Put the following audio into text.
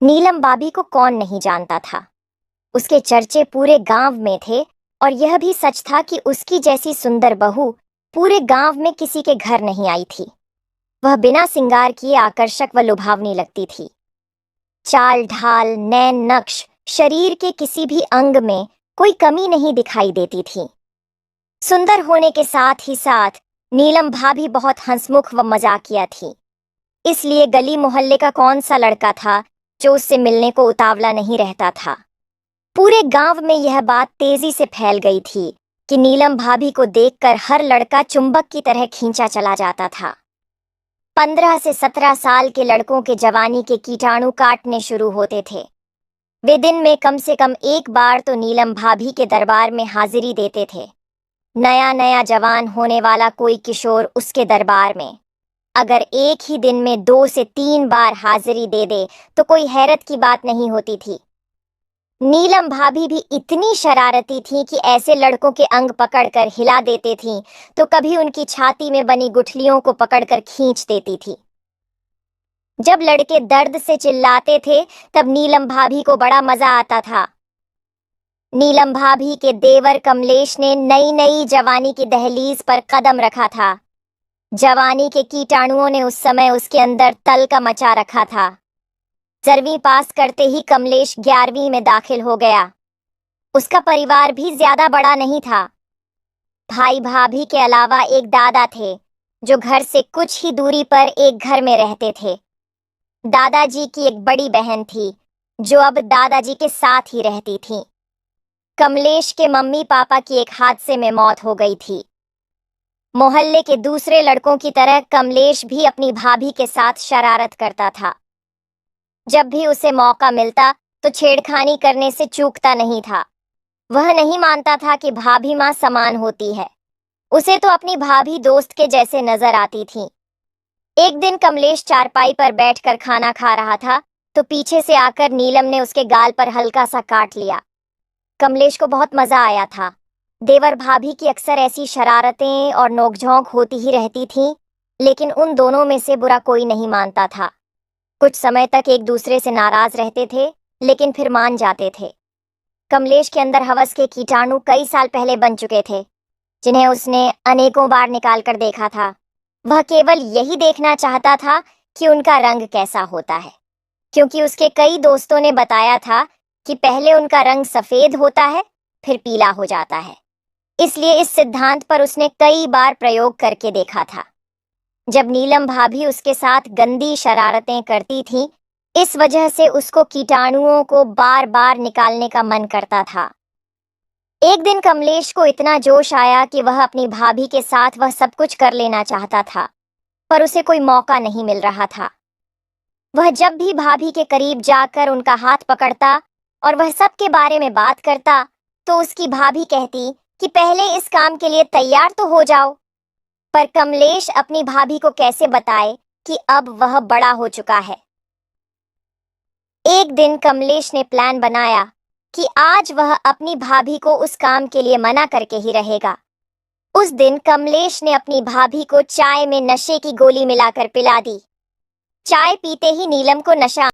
नीलम भाभी को कौन नहीं जानता था। उसके चर्चे पूरे गांव में थे और यह भी सच था कि उसकी जैसी सुंदर बहू पूरे गांव में किसी के घर नहीं आई थी। वह बिना सिंगार किए आकर्षक व लुभावनी लगती थी। चाल ढाल, नैन नक्श, शरीर के किसी भी अंग में कोई कमी नहीं दिखाई देती थी। सुंदर होने के साथ ही साथ नीलम भाभी बहुत हंसमुख व मजाकिया थी। इसलिए गली मोहल्ले का कौन सा लड़का था जो उससे मिलने को उतावला नहीं रहता था। पूरे गांव में यह बात तेजी से फैल गई थी कि नीलम भाभी को देखकर हर लड़का चुंबक की तरह खींचा चला जाता था। 15 से 17 साल के लड़कों के जवानी के कीटाणु काटने शुरू होते थे। वे दिन में कम से कम एक बार तो नीलम भाभी के दरबार में हाजिरी देते थे। नया नया जवान होने वाला कोई किशोर उसके दरबार में अगर एक ही दिन में 2 से 3 बार हाजिरी दे दे तो कोई हैरत की बात नहीं होती थी। नीलम भाभी भी इतनी शरारती थी कि ऐसे लड़कों के अंग पकड़कर हिला देती थी तो कभी उनकी छाती में बनी गुठलियों को पकड़कर खींच देती थी। जब लड़के दर्द से चिल्लाते थे तब नीलम भाभी को बड़ा मजा आता था। नीलम भाभी के देवर कमलेश ने नई नई जवानी की दहलीज पर कदम रखा था। जवानी के कीटाणुओं ने उस समय उसके अंदर तल का मचा रखा था। 12वीं पास करते ही कमलेश 11वीं में दाखिल हो गया। उसका परिवार भी ज्यादा बड़ा नहीं था। भाई भाभी के अलावा एक दादा थे जो घर से कुछ ही दूरी पर एक घर में रहते थे। दादाजी की एक बड़ी बहन थी जो अब दादाजी के साथ ही रहती थी। कमलेश के मम्मी पापा की एक हादसे में मौत हो गई थी। मोहल्ले के दूसरे लड़कों की तरह कमलेश भी अपनी भाभी के साथ शरारत करता था। जब भी उसे मौका मिलता तो छेड़खानी करने से चूकता नहीं था। वह नहीं मानता था कि भाभी माँ समान होती है। उसे तो अपनी भाभी दोस्त के जैसे नजर आती थी। एक दिन कमलेश चारपाई पर बैठकर खाना खा रहा था तो पीछे से आकर नीलम ने उसके गाल पर हल्का सा काट लिया। कमलेश को बहुत मजा आया था। देवर भाभी की अक्सर ऐसी शरारतें और नोकझोंक होती ही रहती थीं, लेकिन उन दोनों में से बुरा कोई नहीं मानता था। कुछ समय तक एक दूसरे से नाराज रहते थे, लेकिन फिर मान जाते थे। कमलेश के अंदर हवस के कीटाणु कई साल पहले बन चुके थे, जिन्हें उसने अनेकों बार निकाल कर देखा था। वह केवल यही देखना चाहता था कि उनका रंग कैसा होता है, क्योंकि उसके कई दोस्तों ने बताया था कि पहले उनका रंग सफेद होता है, फिर पीला हो जाता है। इसलिए इस सिद्धांत पर उसने कई बार प्रयोग करके देखा था। जब नीलम भाभी उसके साथ गंदी शरारतें करती थी, इस वजह से उसको कीटाणुओं को बार बार निकालने का मन करता था। एक दिन कमलेश को इतना जोश आया कि वह अपनी भाभी के साथ वह सब कुछ कर लेना चाहता था, पर उसे कोई मौका नहीं मिल रहा था। वह जब भी भाभी के करीब जाकर उनका हाथ पकड़ता और वह सबके बारे में बात करता तो उसकी भाभी कहती कि पहले इस काम के लिए तैयार तो हो जाओ। पर कमलेश अपनी भाभी को कैसे बताए कि अब वह बड़ा हो चुका है। एक दिन कमलेश ने प्लान बनाया कि आज वह अपनी भाभी को उस काम के लिए मना करके ही रहेगा। उस दिन कमलेश ने अपनी भाभी को चाय में नशे की गोली मिलाकर पिला दी। चाय पीते ही नीलम को नशा